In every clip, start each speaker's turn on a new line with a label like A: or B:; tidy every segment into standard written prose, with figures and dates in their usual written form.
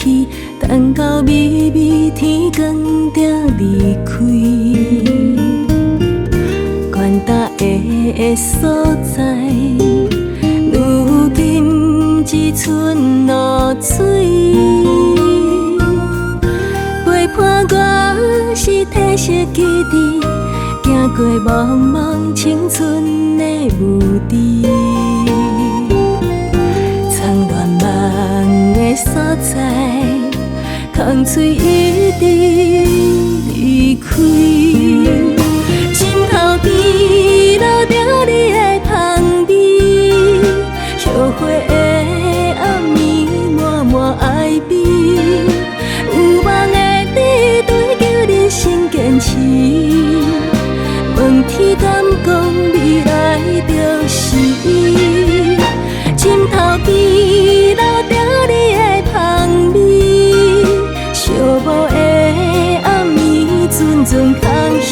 A: 去，等到微微天光才离开。远大的所在，如今只剩露水。陪伴我是褪色记忆，行过茫茫青春的雾地。苍乱梦的所在，空嘴一直离开。心头边留着你的香味，后悔的暗暝满满爱悲。有梦的地对叫人生坚持，问天敢讲未来就是伊。心头边留着你的香味，寂寞的暗暝阵阵空虚，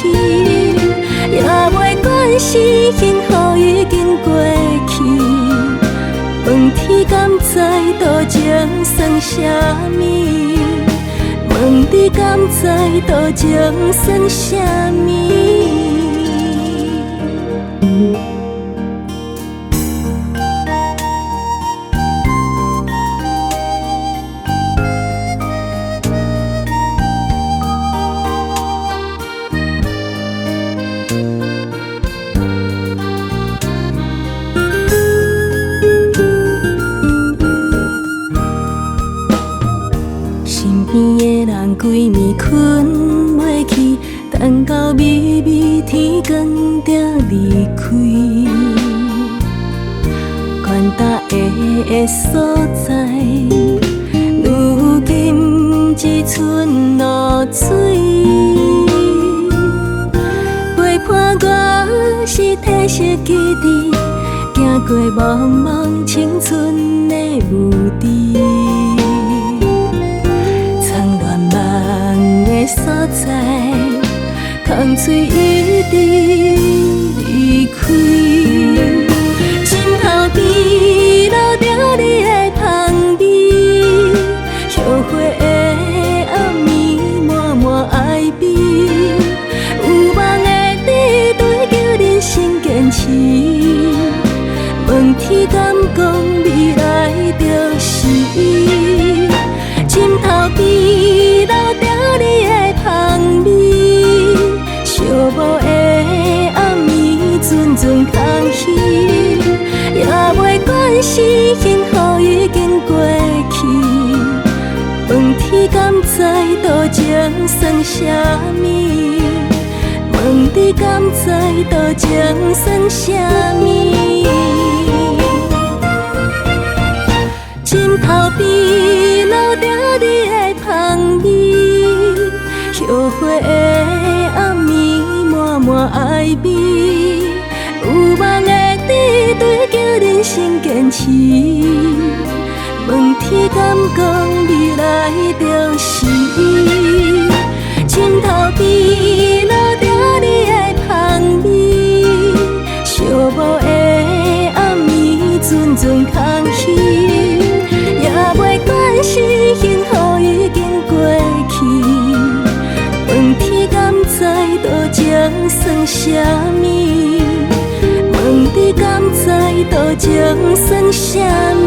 A: 也袂管是幸福已经过去。问天敢知多情算啥物？问你敢知多情算啥物？身边的人规暝困袂去，等到微微天光才离开。远大的所在，如今只剩露水。陪伴我是褪色记忆，行过茫茫青春的雾地。所在，空嘴一直离开。心头边留着你的香味，后悔的暗暝满满爱悲。有梦的地对叫人生坚持，问天敢讲未来就是伊。心头边留着你的香味，寂寞的暗暝阵阵空虚，也袂管是幸福已经过去。问天敢知多情算啥物？问你敢知多情算啥物？心头边留着你的香味，后悔的暗暝满满爱悲。有梦的地对叫人生坚持，问天敢讲未来就是伊。心头边留着你的香味，寂寞的暗暝阵阵空虚，也袂管是幸福已经过去。问天敢知多情算啥物？问你敢知多情算啥物？